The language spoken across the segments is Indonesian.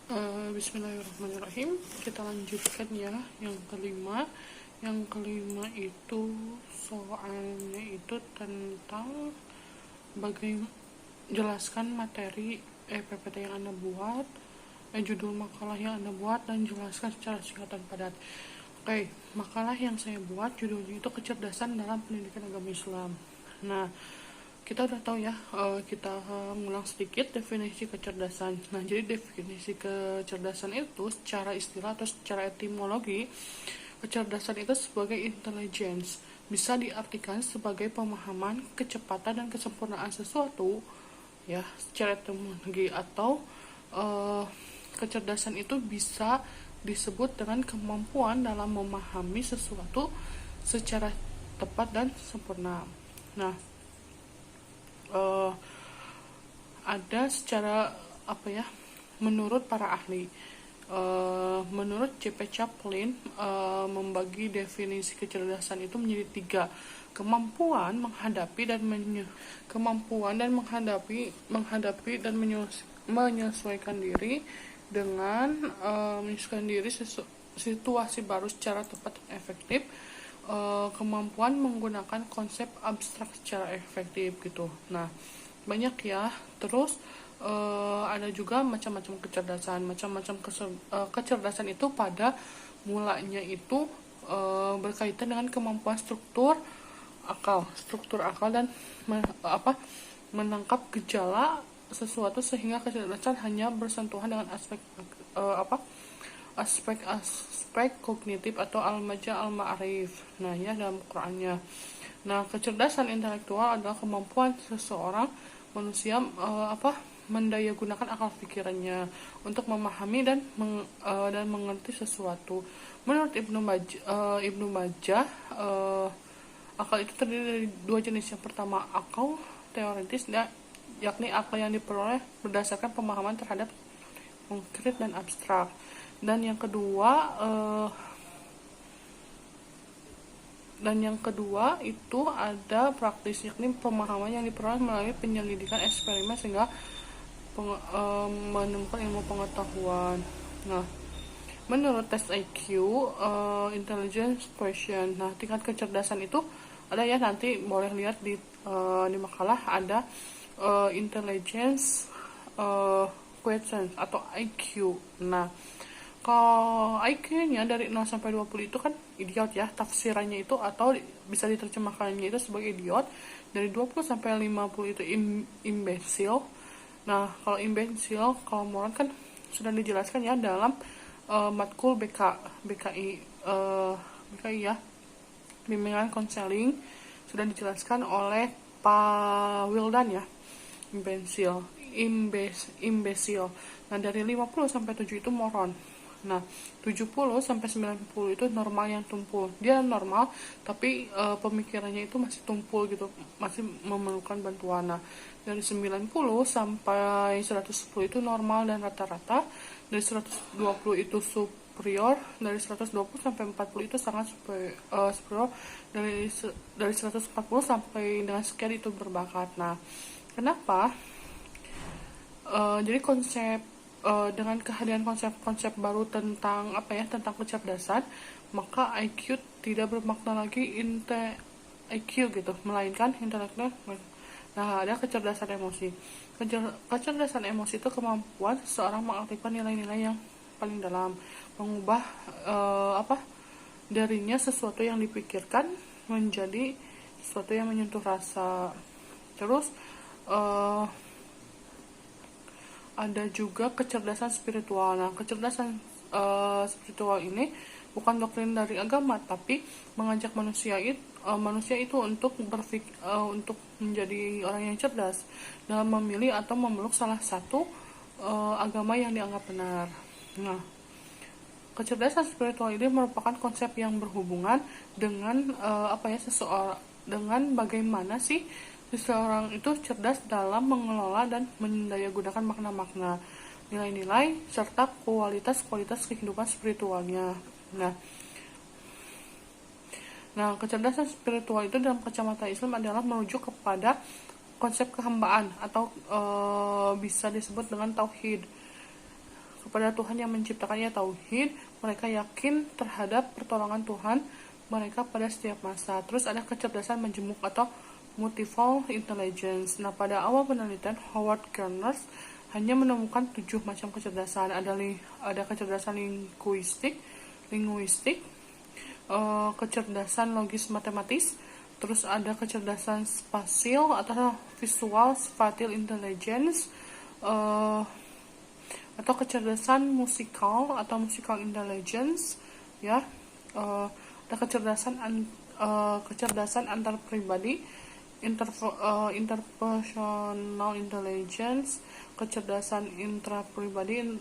Bismillahirrahmanirrahim. Kita lanjutkan ya yang kelima. Yang kelima itu soalnya itu tentang bagaimana jelaskan materi PPT yang Anda buat, judul makalah yang Anda buat, dan jelaskan secara singkat dan padat. Oke, makalah yang saya buat judulnya itu kecerdasan dalam pendidikan agama Islam. Nah, kita udah tahu ya, kita ngulang sedikit definisi kecerdasan. Nah, jadi definisi kecerdasan itu secara istilah atau secara etimologi, kecerdasan itu sebagai intelligence, bisa diartikan sebagai pemahaman, kecepatan, dan kesempurnaan sesuatu ya secara etimologi. Atau kecerdasan itu bisa disebut dengan kemampuan dalam memahami sesuatu secara tepat dan sempurna. Nah, ada secara menurut para ahli, menurut J.P. Chaplin, membagi definisi kecerdasan itu menjadi 3: kemampuan menghadapi dan menyesuaikan diri dengan situasi baru secara tepat dan efektif, kemampuan menggunakan konsep abstrak secara efektif gitu. Nah, banyak ya. Terus ada juga macam-macam kecerdasan. Kecerdasan itu pada mulanya itu berkaitan dengan kemampuan struktur akal dan menangkap gejala sesuatu, sehingga kecerdasan hanya bersentuhan dengan aspek kognitif atau al-maja al-ma'arif. Nah, ya dalam Qur'annya. Nah, kecerdasan intelektual adalah kemampuan seseorang manusia mendaya gunakan akal pikirannya untuk memahami dan mengerti sesuatu. Menurut Ibnu Majah, akal itu terdiri dari 2 jenis. Yang pertama, akal teoritis, yakni akal yang diperoleh berdasarkan pemahaman terhadap konkret dan abstrak. Dan yang kedua itu ada praktis, yakni pemahaman yang diperoleh melalui penyelidikan eksperimen sehingga menemukan ilmu pengetahuan. Nah, menurut tes IQ, intelligence question, nah tingkat kecerdasan itu ada ya, nanti boleh lihat di makalah ada intelligence question atau IQ. Nah, kalau IQ-nya dari 0 sampai 20 itu kan idiot ya, tafsirannya itu, atau bisa diterjemahkannya itu sebagai idiot. Dari 20 sampai 50 itu imbecile. Nah, kalau imbecile, kalau moron kan sudah dijelaskan ya dalam matkul BKI ya, bimbingan konseling, sudah dijelaskan oleh Pak Wildan ya, imbecile. Nah, dari 50 sampai 7 itu moron. Nah, 70 sampai 90 itu normal yang tumpul. Dia normal, tapi pemikirannya itu masih tumpul gitu, masih memerlukan bantuan. Nah, dari 90 sampai 110 itu normal dan rata-rata. Dari 120 itu superior. Dari 120 sampai 40 itu sangat superior. Dari 140 sampai dengan sekian itu berbakat. Nah, kenapa? Jadi dengan kehadiran konsep-konsep baru tentang tentang kecerdasan, maka IQ tidak bermakna lagi IQ gitu, melainkan intelektual. Nah, ada kecerdasan emosi. Kecerdasan emosi itu kemampuan seseorang mengaktifkan nilai-nilai yang paling dalam, mengubah darinya sesuatu yang dipikirkan menjadi sesuatu yang menyentuh rasa. Terus ada juga kecerdasan spiritual. Nah, kecerdasan spiritual ini bukan doktrin dari agama, tapi mengajak manusia itu untuk untuk menjadi orang yang cerdas dalam memilih atau memeluk salah satu agama yang dianggap benar. Nah, kecerdasan spiritual ini merupakan konsep yang berhubungan dengan seseorang, dengan bagaimana sih seseorang itu cerdas dalam mengelola dan mendayagunakan makna-makna, nilai-nilai, serta kualitas-kualitas kehidupan spiritualnya. Nah, kecerdasan spiritual itu dalam kacamata Islam adalah merujuk kepada konsep kehambaan atau bisa disebut dengan tauhid, kepada Tuhan yang menciptakannya, tauhid, mereka yakin terhadap pertolongan Tuhan mereka pada setiap masa. Terus ada kecerdasan majemuk atau multiple intelligence. Nah, pada awal penelitian Howard Gardner hanya menemukan 7 macam kecerdasan. Ada kecerdasan linguistik, kecerdasan logis matematis, terus ada kecerdasan spasial atau visual spatial intelligence, atau kecerdasan musikal atau musical intelligence, ya. Ada kecerdasan antar pribadi, interpersonal intelligence, kecerdasan intrapribadi,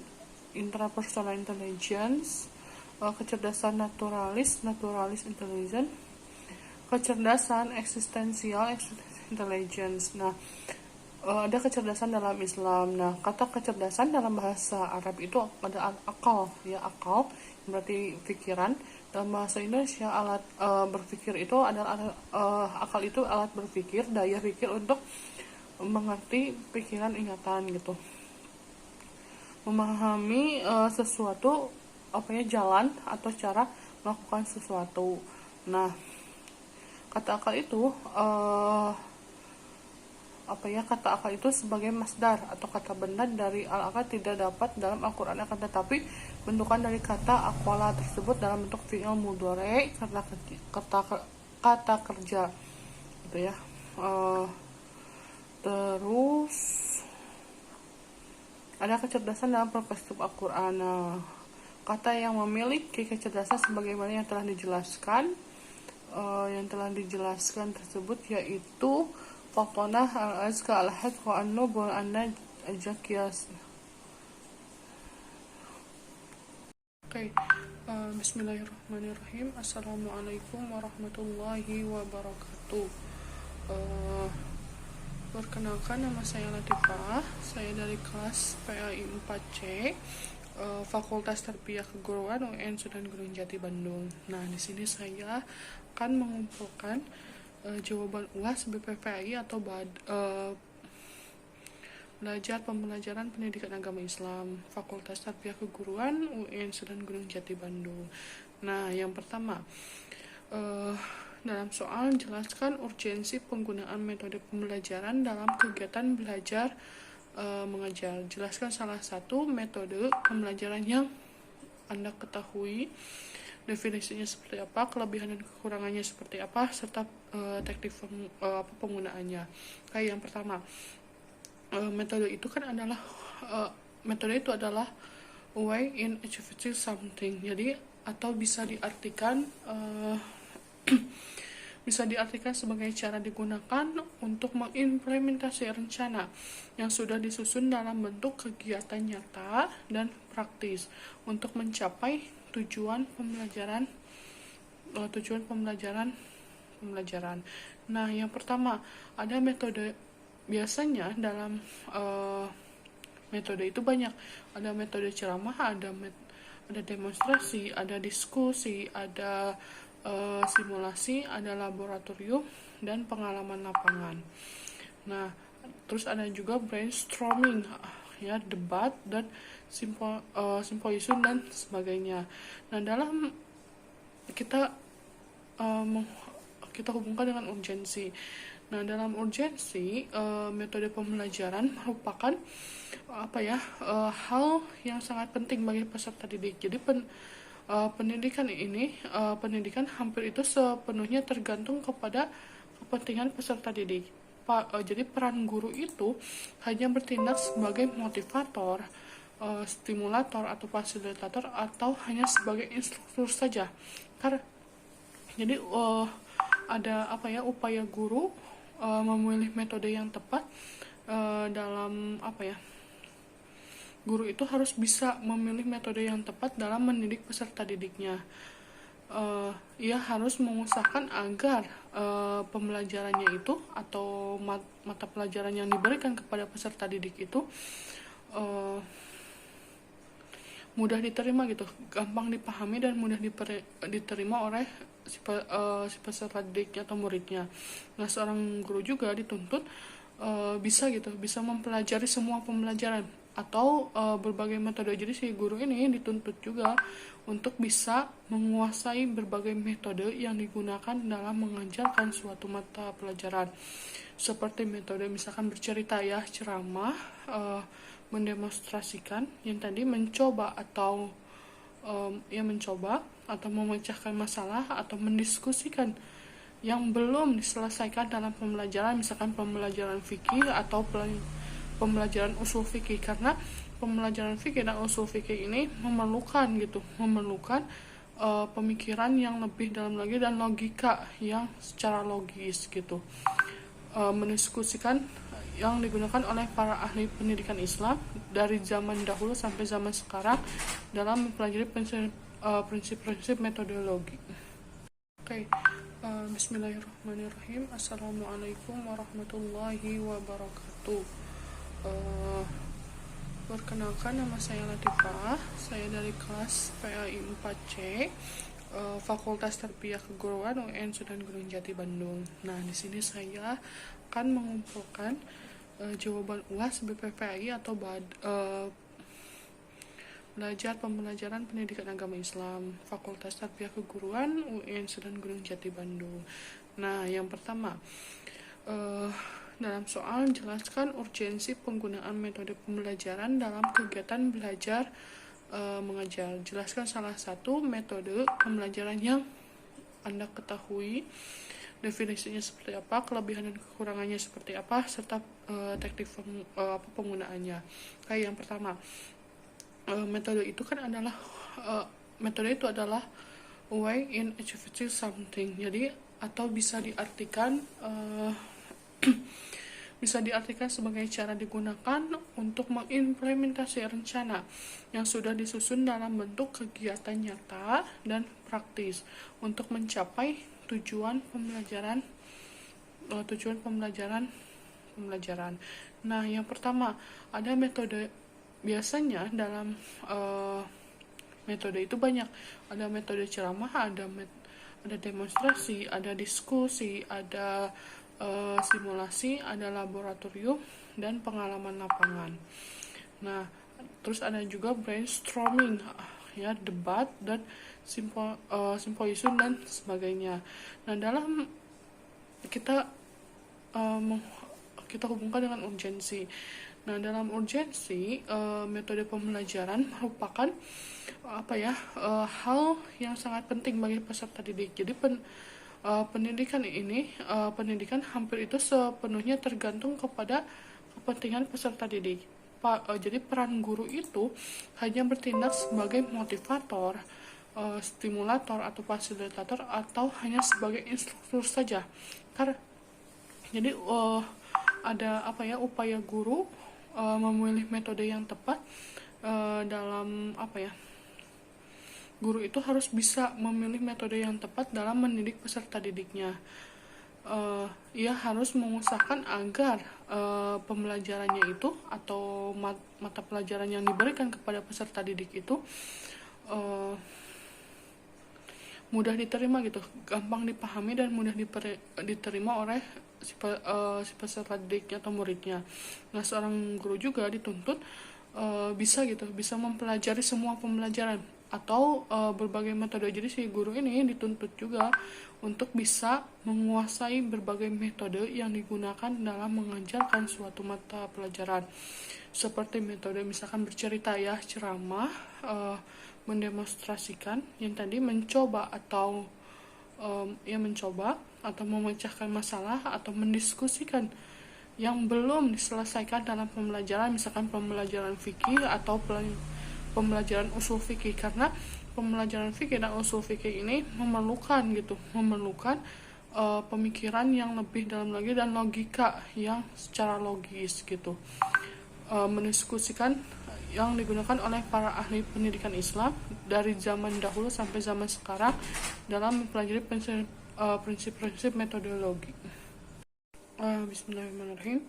intrapersonal intelligence, kecerdasan naturalis intelligence, kecerdasan eksistensial intelligence. Nah, ada kecerdasan dalam Islam. Nah, kata kecerdasan dalam bahasa Arab itu ada akal, ya, akal berarti pikiran. Dalam bahasa Indonesia alat berpikir itu adalah akal itu alat berpikir, daya pikir untuk mengerti pikiran, ingatan gitu. Memahami sesuatu, jalan atau cara melakukan sesuatu. Nah, kata akal itu kata akal itu sebagai masdar atau kata benda dari al-akal tidak dapat dalam Al-Quran, akan tetapi bentukan dari kata aqwala tersebut dalam bentuk fi'il mudhari, kata kerja gitu ya. Terus ada kecerdasan dalam perspektif Al-Quran. Kata yang memiliki kecerdasan sebagaimana yang telah dijelaskan tersebut yaitu Fatonah al-azka al-haq wa an-nubul an-najjakiyas. Oke, bismillahirrahmanirrahim. Assalamualaikum warahmatullahi wabarakatuh. Perkenalkan, nama saya Latifah. Saya dari kelas PAI 4C, Fakultas Tarbiyah Keguruan UN Sunan Gunung Jati Bandung. Nah, di sini saya akan mengumpulkan jawaban UAS BPPAI atau belajar pembelajaran pendidikan agama Islam, Fakultas Tarbiyah Keguruan UN Sunan Gunung Jati Bandung. Nah, yang pertama, dalam soal jelaskan urgensi penggunaan metode pembelajaran dalam kegiatan belajar mengajar. Jelaskan salah satu metode pembelajaran yang Anda ketahui, definisinya seperti apa, kelebihan dan kekurangannya seperti apa, serta teknik penggunaannya. Kayak yang pertama, metode itu adalah a way in achieving something. Jadi atau bisa diartikan sebagai cara digunakan untuk mengimplementasi rencana yang sudah disusun dalam bentuk kegiatan nyata dan praktis untuk mencapai tujuan pembelajaran. Nah, yang pertama, ada metode. Biasanya dalam metode itu banyak. Ada metode ceramah, ada demonstrasi, ada diskusi, ada simulasi, ada laboratorium, dan pengalaman lapangan. Nah, terus ada juga brainstorming, ya, debat dan simposium dan sebagainya. Nah, dalam kita hubungkan dengan urgensi. Nah, dalam urgensi, metode pembelajaran merupakan hal yang sangat penting bagi peserta didik. Jadi pendidikan hampir itu sepenuhnya tergantung kepada kepentingan peserta didik. Jadi peran guru itu hanya bertindak sebagai motivator, stimulator atau fasilitator, atau hanya sebagai instruktur saja. Jadi ada upaya guru memilih metode yang tepat dalam guru itu harus bisa memilih metode yang tepat dalam mendidik peserta didiknya. Ia harus mengusahakan agar pembelajarannya itu atau mata pelajaran yang diberikan kepada peserta didik itu mudah diterima gitu, gampang dipahami dan mudah diterima oleh si peserta didiknya atau muridnya. Nah, seorang guru juga dituntut bisa mempelajari semua pembelajaran atau berbagai metode. Jadi si guru ini dituntut juga untuk bisa menguasai berbagai metode yang digunakan dalam mengajarkan suatu mata pelajaran. Seperti metode misalkan bercerita ya, ceramah, mendemonstrasikan, yang tadi mencoba atau memecahkan masalah atau mendiskusikan yang belum diselesaikan dalam pembelajaran, misalkan pembelajaran fikih atau pembelajaran usul fikih. Karena pembelajaran fikih dan usul fikih ini memerlukan pemikiran yang lebih dalam lagi dan logika yang secara logis gitu. Mendiskusikan yang digunakan oleh para ahli pendidikan Islam dari zaman dahulu sampai zaman sekarang dalam mempelajari prinsip-prinsip metodologi. Oke. Bismillahirrahmanirrahim. Assalamualaikum warahmatullahi wabarakatuh. Perkenalkan, nama saya Latifah. Saya dari kelas PAI 4C, Fakultas Tarbiyah Keguruan UIN Sunan Gunung Jati Bandung. Nah, di sini saya akan mengumpulkan jawaban UAS BPPAI atau belajar pembelajaran pendidikan agama Islam, Fakultas Tarbiyah Keguruan UIN Sunan Gunung Jati Bandung. Nah, yang pertama, dalam soal jelaskan urgensi penggunaan metode pembelajaran dalam kegiatan belajar mengajar. Jelaskan salah satu metode pembelajaran yang Anda ketahui, definisinya seperti apa, kelebihan dan kekurangannya seperti apa, serta teknik penggunaannya. Kayak yang pertama, metode itu adalah a way in achieving something. Jadi atau bisa diartikan sebagai cara digunakan untuk mengimplementasi rencana yang sudah disusun dalam bentuk kegiatan nyata dan praktis untuk mencapai tujuan pembelajaran. Nah, yang pertama, ada metode. Biasanya dalam metode itu banyak. Ada metode ceramah, ada demonstrasi, ada diskusi, ada simulasi, ada laboratorium, dan pengalaman lapangan. Nah, terus ada juga brainstorming, ya, debat, dan simposium dan sebagainya. Nah, dalam kita hubungkan dengan urgensi. Nah, dalam urgensi, metode pembelajaran merupakan hal yang sangat penting bagi peserta didik. Jadi pendidikan hampir itu sepenuhnya tergantung kepada kepentingan peserta didik. Jadi peran guru itu hanya bertindak sebagai motivator, stimulator atau fasilitator, atau hanya sebagai instruktur saja. Jadi ada upaya guru memilih metode yang tepat guru itu harus bisa memilih metode yang tepat dalam mendidik peserta didiknya. Ia harus mengusahakan agar pembelajarannya itu atau mata pelajaran yang diberikan kepada peserta didik itu mudah diterima gitu, gampang dipahami dan mudah diterima oleh si peserta didiknya atau muridnya. Nah, seorang guru juga dituntut bisa mempelajari semua pembelajaran atau berbagai metode. Jadi si guru ini dituntut juga untuk bisa menguasai berbagai metode yang digunakan dalam mengajarkan suatu mata pelajaran. Seperti metode misalkan bercerita ya, ceramah, mendemonstrasikan, yang tadi mencoba atau memecahkan masalah atau mendiskusikan yang belum diselesaikan dalam pembelajaran, misalkan pembelajaran fikih atau pembelajaran usul fikih. Karena pembelajaran fikih dan usul fikih ini memerlukan pemikiran yang lebih dalam lagi dan logika yang secara logis gitu. Mendiskusikan yang digunakan oleh para ahli pendidikan Islam dari zaman dahulu sampai zaman sekarang dalam mempelajari prinsip-prinsip metodologi. Bismillahirrahmanirrahim.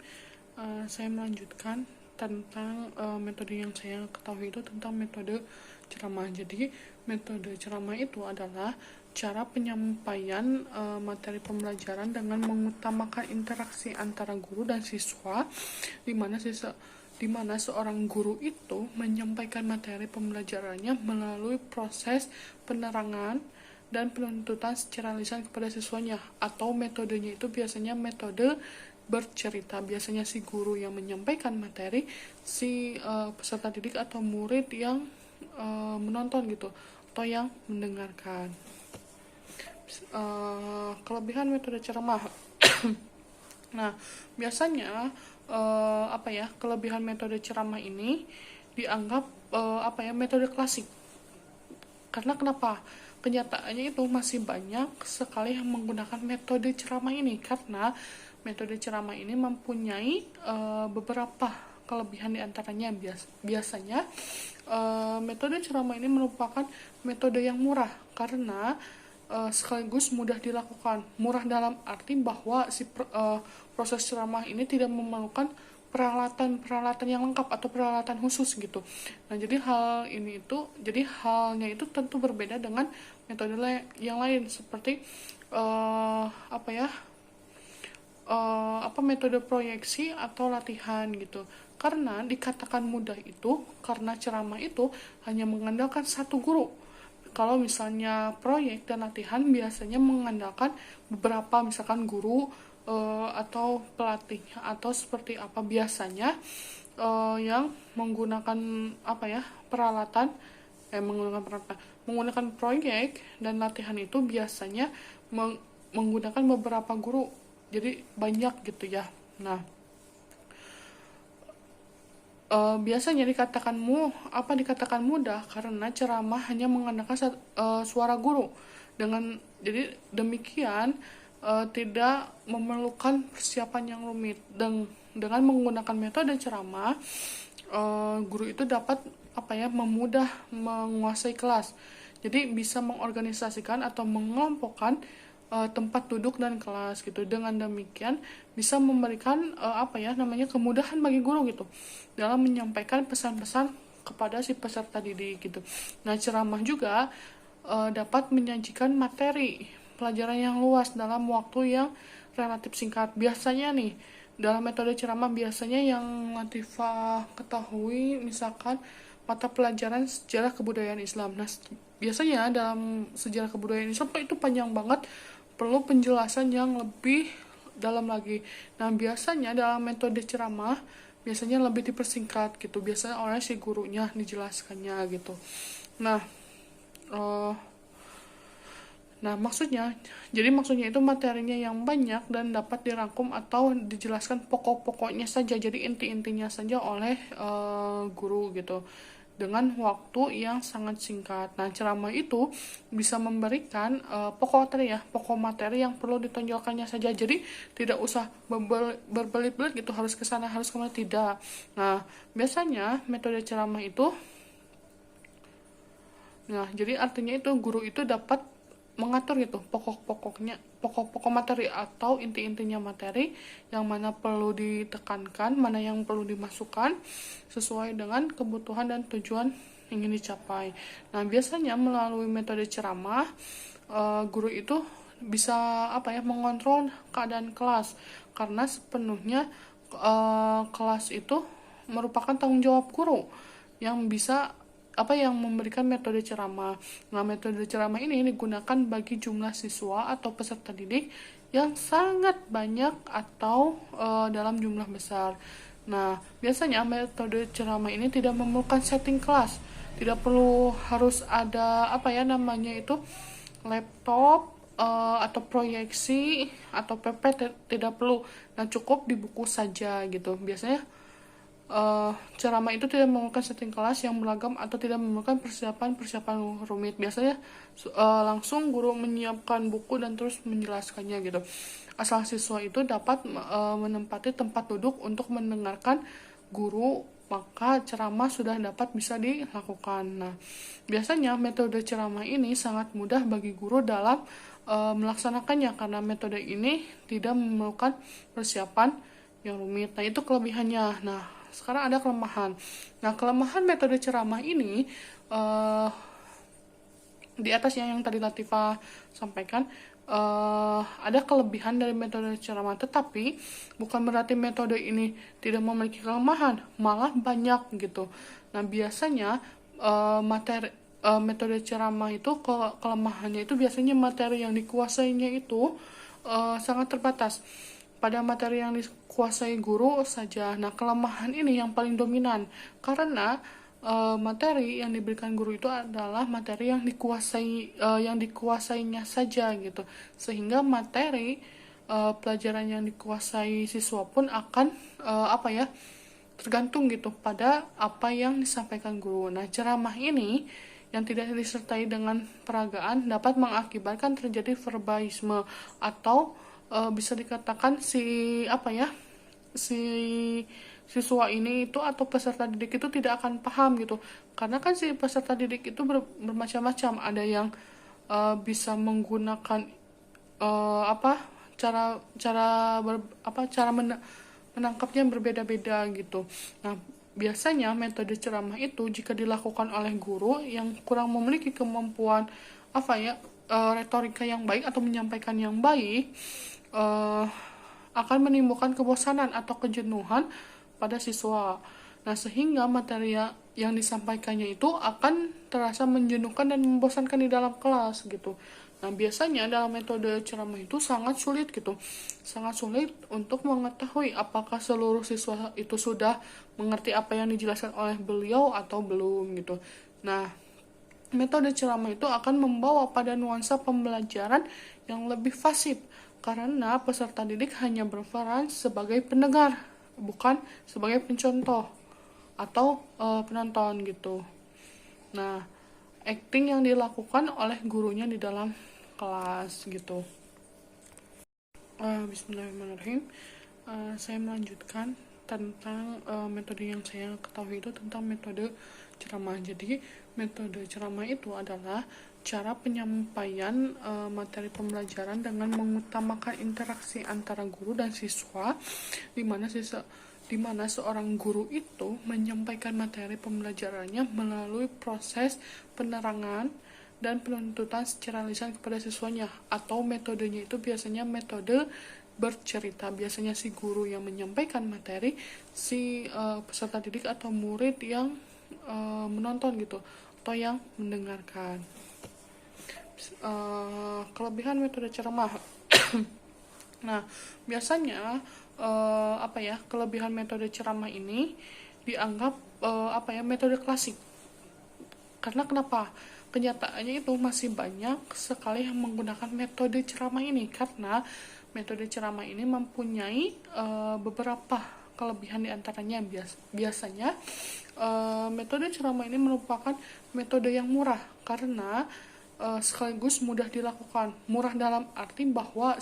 Saya melanjutkan tentang metode yang saya ketahui itu tentang metode ceramah. Jadi metode ceramah itu adalah cara penyampaian materi pembelajaran dengan mengutamakan interaksi antara guru dan siswa, di mana di mana seorang guru itu menyampaikan materi pembelajarannya melalui proses penerangan dan penuntutan secara lisan kepada siswanya, atau metodenya itu biasanya metode bercerita. Biasanya si guru yang menyampaikan materi, si peserta didik atau murid yang menonton gitu, atau yang mendengarkan. Kelebihan metode ceramah. Nah, biasanya kelebihan metode ceramah ini dianggap metode klasik. Karena kenapa? Kenyataannya itu masih banyak sekali yang menggunakan metode ceramah ini, karena metode ceramah ini mempunyai beberapa kelebihan. Diantaranya biasanya metode ceramah ini merupakan metode yang murah karena sekaligus mudah dilakukan. Murah dalam arti bahwa proses ceramah ini tidak memerlukan peralatan yang lengkap atau peralatan khusus gitu. Nah, jadi halnya itu tentu berbeda dengan metode yang lain seperti metode proyeksi atau latihan gitu. Karena dikatakan mudah itu karena ceramah itu hanya mengandalkan satu guru. Kalau misalnya proyek dan latihan biasanya mengandalkan beberapa, misalkan guru atau pelatihnya, atau seperti apa biasanya yang menggunakan menggunakan proyek dan latihan itu biasanya menggunakan beberapa guru, jadi banyak gitu ya. Nah, biasanya dikatakan mudah karena ceramah hanya mengandalkan suara guru. Jadi demikian tidak memerlukan persiapan yang rumit. Dengan menggunakan metode ceramah, guru itu dapat memudah menguasai kelas. Jadi bisa mengorganisasikan atau mengelompokkan tempat duduk dan kelas gitu. Dengan demikian bisa memberikan kemudahan bagi guru gitu dalam menyampaikan pesan-pesan kepada si peserta didik gitu. Nah, ceramah juga dapat menyajikan materi pelajaran yang luas dalam waktu yang relatif singkat. Biasanya nih dalam metode ceramah biasanya yang Latifah ketahui misalkan mata pelajaran sejarah kebudayaan Islam. Nah, biasanya dalam sejarah kebudayaan Islam itu panjang banget, perlu penjelasan yang lebih dalam lagi. Nah, biasanya dalam metode ceramah biasanya lebih dipersingkat gitu, biasanya oleh si gurunya dijelaskannya gitu. Nah, maksudnya itu materinya yang banyak dan dapat dirangkum atau dijelaskan pokok-pokoknya saja, jadi inti-intinya saja oleh guru gitu, dengan waktu yang sangat singkat. Nah, ceramah itu bisa memberikan pokok materi yang perlu ditonjolkannya saja. Jadi tidak usah berbelit-belit gitu, harus ke sana, harus kemana, tidak. Nah, biasanya metode ceramah itu, jadi artinya itu guru itu dapat mengatur gitu pokok materi atau inti-intinya materi, yang mana perlu ditekankan, mana yang perlu dimasukkan sesuai dengan kebutuhan dan tujuan ingin dicapai. Nah, biasanya melalui metode ceramah guru itu bisa mengontrol keadaan kelas, karena sepenuhnya kelas itu merupakan tanggung jawab guru yang bisa yang memberikan metode ceramah. Nah, metode ceramah ini digunakan bagi jumlah siswa atau peserta didik yang sangat banyak atau dalam jumlah besar. Nah, biasanya metode ceramah ini tidak memerlukan setting kelas. Tidak perlu harus ada laptop atau proyeksi atau PP, tidak perlu. Nah, cukup di buku saja gitu. Biasanya ceramah itu tidak memerlukan setting kelas yang beragam atau tidak memerlukan persiapan rumit. Biasanya langsung guru menyiapkan buku dan terus menjelaskannya gitu. Asal siswa itu dapat menempati tempat duduk untuk mendengarkan guru, maka ceramah sudah dapat bisa dilakukan. Nah, biasanya metode ceramah ini sangat mudah bagi guru dalam melaksanakannya, karena metode ini tidak memerlukan persiapan yang rumit. Nah, itu kelebihannya. Nah, sekarang ada kelemahan. Nah, kelemahan metode ceramah ini di atas yang tadi Latifah sampaikan, ada kelebihan dari metode ceramah, tetapi bukan berarti metode ini tidak memiliki kelemahan, malah banyak gitu. Nah, biasanya metode ceramah itu kelemahannya itu biasanya materi yang dikuasainya itu sangat terbatas pada materi yang dikuasai guru saja. Nah, kelemahan ini yang paling dominan karena materi yang diberikan guru itu adalah materi yang dikuasainya saja gitu. Sehingga materi pelajaran yang dikuasai siswa pun akan tergantung gitu pada apa yang disampaikan guru. Nah, ceramah ini yang tidak disertai dengan peragaan dapat mengakibatkan terjadi verbalisme atau bisa dikatakan si siswa ini itu atau peserta didik itu tidak akan paham gitu, karena kan si peserta didik itu bermacam-macam. Ada yang bisa menggunakan cara cara cara menangkapnya berbeda-beda gitu. Nah, biasanya metode ceramah itu jika dilakukan oleh guru yang kurang memiliki kemampuan retorika yang baik atau menyampaikan yang baik, akan menimbulkan kebosanan atau kejenuhan pada siswa. Nah, sehingga materi yang disampaikannya itu akan terasa menjenuhkan dan membosankan di dalam kelas gitu. Nah, biasanya dalam metode ceramah itu sangat sulit gitu. Sangat sulit untuk mengetahui apakah seluruh siswa itu sudah mengerti apa yang dijelaskan oleh beliau atau belum gitu. Nah, metode ceramah itu akan membawa pada nuansa pembelajaran yang lebih fasih karena peserta didik hanya berperan sebagai pendengar, bukan sebagai pencontoh atau penonton gitu. Nah, acting yang dilakukan oleh gurunya di dalam kelas gitu. Bismillahirrahmanirrahim. Saya melanjutkan tentang metode yang saya ketahui itu tentang metode ceramah. Jadi metode ceramah itu adalah cara penyampaian materi pembelajaran dengan mengutamakan interaksi antara guru dan siswa, di mana seorang guru itu menyampaikan materi pembelajarannya melalui proses penerangan dan penuntutan secara lisan kepada siswanya, atau metodenya itu biasanya metode bercerita. Biasanya si guru yang menyampaikan materi, si peserta didik atau murid yang menonton gitu atau yang mendengarkan. Kelebihan metode ceramah. Nah, biasanya kelebihan metode ceramah ini dianggap metode klasik. Karena kenapa? Kenyataannya itu masih banyak sekali yang menggunakan metode ceramah ini, karena metode ceramah ini mempunyai beberapa kelebihan diantaranya. Biasanya metode ceramah ini merupakan metode yang murah karena sekaligus mudah dilakukan. Murah dalam arti bahwa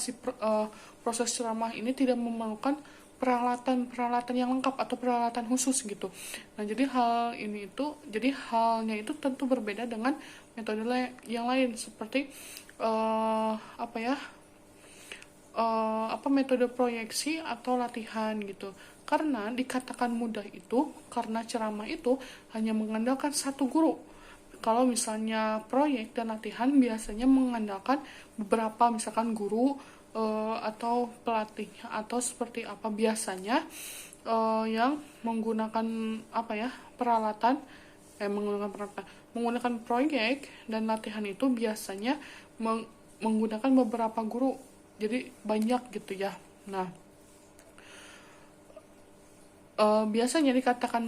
proses ceramah ini tidak memerlukan peralatan yang lengkap atau peralatan khusus gitu. Nah, jadi halnya itu tentu berbeda dengan metode yang lain seperti metode proyeksi atau latihan gitu. Karena dikatakan mudah itu karena ceramah itu hanya mengandalkan satu guru. Kalau misalnya proyek dan latihan biasanya mengandalkan beberapa, misalkan guru atau pelatih atau seperti apa, biasanya yang menggunakan menggunakan proyek dan latihan itu biasanya menggunakan beberapa guru, jadi banyak gitu ya. Nah, biasanya dikatakan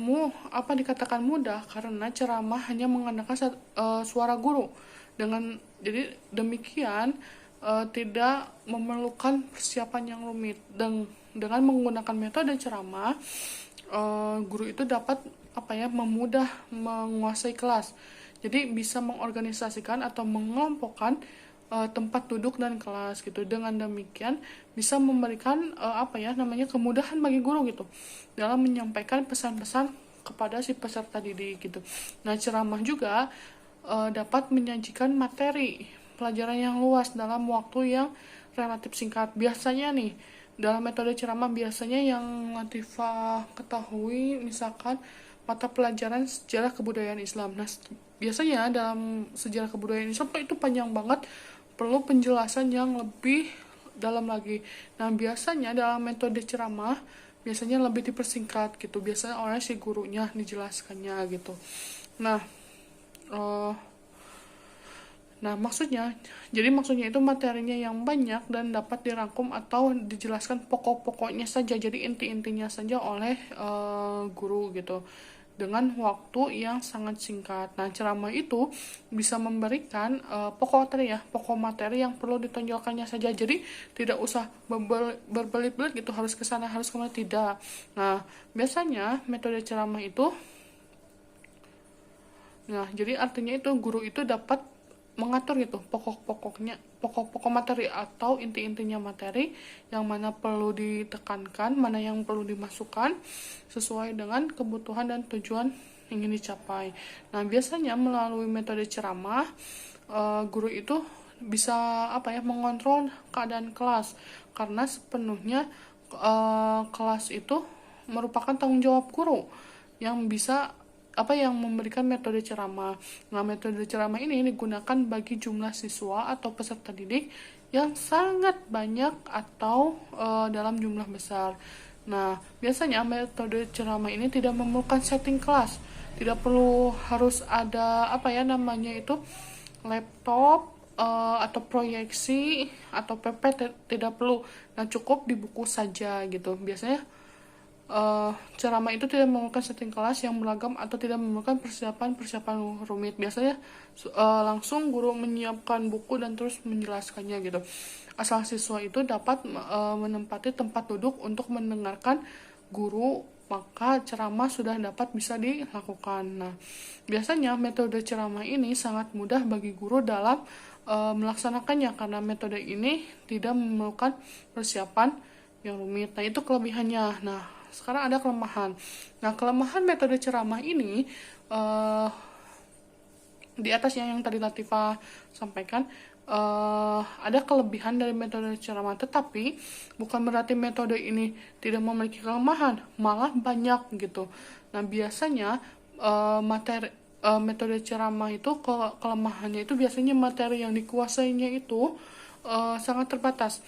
mudah karena ceramah hanya mengandalkan suara guru. Jadi demikian tidak memerlukan persiapan yang rumit. Dan dengan menggunakan metode ceramah, guru itu dapat memudah menguasai kelas. Jadi bisa mengorganisasikan atau mengelompokkan tempat duduk dan kelas gitu. Dengan demikian bisa memberikan kemudahan bagi guru gitu dalam menyampaikan pesan-pesan kepada si peserta didik gitu. Nah, ceramah juga dapat menyajikan materi pelajaran yang luas dalam waktu yang relatif singkat. Biasanya nih dalam metode ceramah biasanya yang Latifah ketahui misalkan mata pelajaran sejarah kebudayaan Islam. Nah, biasanya dalam sejarah kebudayaan Islam itu panjang banget perlu penjelasan yang lebih dalam lagi. Nah, biasanya dalam metode ceramah biasanya lebih dipersingkat gitu, biasanya oleh si gurunya dijelaskannya gitu. Nah, eh, maksudnya itu materinya yang banyak dan dapat dirangkum atau dijelaskan pokok-pokoknya saja, jadi inti-intinya saja oleh guru gitu, dengan waktu yang sangat singkat. Nah, ceramah itu bisa memberikan pokok materi yang perlu ditonjolkannya saja. Jadi tidak usah berbelit-belit gitu, harus ke sana, harus kemana, tidak. Nah, biasanya metode ceramah itu, jadi artinya itu guru itu dapat mengatur gitu pokok materi atau inti-intinya materi, yang mana perlu ditekankan, mana yang perlu dimasukkan sesuai dengan kebutuhan dan tujuan yang ingin dicapai. Nah, biasanya melalui metode ceramah guru itu bisa mengontrol keadaan kelas, karena sepenuhnya kelas itu merupakan tanggung jawab guru yang bisa yang memberikan metode ceramah. Nah, metode ceramah ini digunakan bagi jumlah siswa atau peserta didik yang sangat banyak atau dalam jumlah besar. Nah, biasanya metode ceramah ini tidak memerlukan setting kelas. Tidak perlu harus ada laptop atau proyeksi atau PP, tidak perlu. Nah, cukup di buku saja gitu. Biasanya ceramah itu tidak memerlukan setting kelas yang beragam atau tidak memerlukan persiapan rumit. Biasanya langsung guru menyiapkan buku dan terus menjelaskannya gitu. Asal siswa itu dapat menempati tempat duduk untuk mendengarkan guru, maka ceramah sudah dapat bisa dilakukan. Nah, biasanya metode ceramah ini sangat mudah bagi guru dalam melaksanakannya, karena metode ini tidak memerlukan persiapan yang rumit. Nah, itu kelebihannya. Nah, sekarang ada kelemahan. Nah, kelemahan metode ceramah ini di atas yang tadi Latifah sampaikan, ada kelebihan dari metode ceramah, tetapi bukan berarti metode ini tidak memiliki kelemahan, malah banyak gitu. Nah, biasanya metode ceramah itu kelemahannya itu biasanya materi yang dikuasainya itu sangat terbatas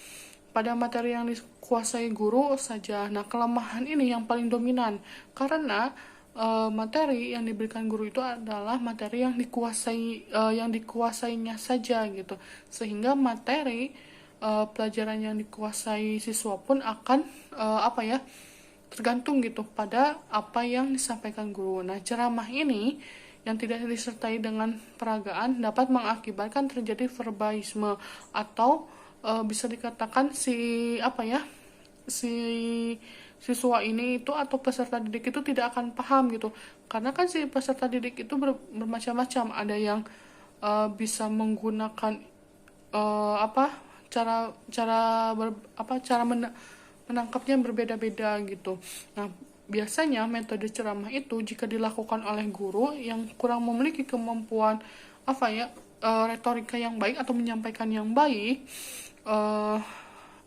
pada materi yang dikuasai guru saja. Nah, kelemahan ini yang paling dominan, karena materi yang diberikan guru itu adalah materi yang dikuasainya saja gitu, sehingga materi pelajaran yang dikuasai siswa pun akan tergantung gitu pada apa yang disampaikan guru. Nah, ceramah ini yang tidak disertai dengan peragaan dapat mengakibatkan terjadi verbalisme, atau bisa dikatakan si siswa ini itu atau peserta didik itu tidak akan paham gitu, karena kan si peserta didik itu bermacam-macam. Ada yang bisa menggunakan cara menangkapnya berbeda-beda gitu. Nah, biasanya metode ceramah itu jika dilakukan oleh guru yang kurang memiliki kemampuan retorika yang baik atau menyampaikan yang baik,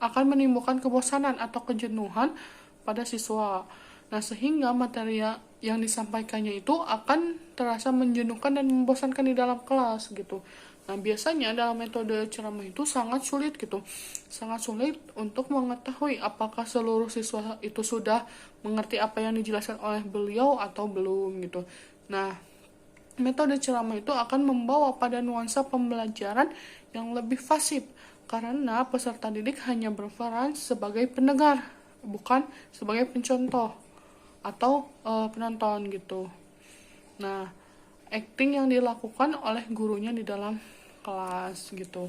akan menimbulkan kebosanan atau kejenuhan pada siswa. Nah, sehingga materi yang disampaikannya itu akan terasa menjenuhkan dan membosankan di dalam kelas gitu. Nah, biasanya dalam metode ceramah itu sangat sulit untuk mengetahui apakah seluruh siswa itu sudah mengerti apa yang dijelaskan oleh beliau atau belum gitu. Nah, metode ceramah itu akan membawa pada nuansa pembelajaran yang lebih fasih, karena peserta didik hanya berperan sebagai pendengar, bukan sebagai pencontoh atau penonton gitu. Nah, acting yang dilakukan oleh gurunya di dalam kelas gitu.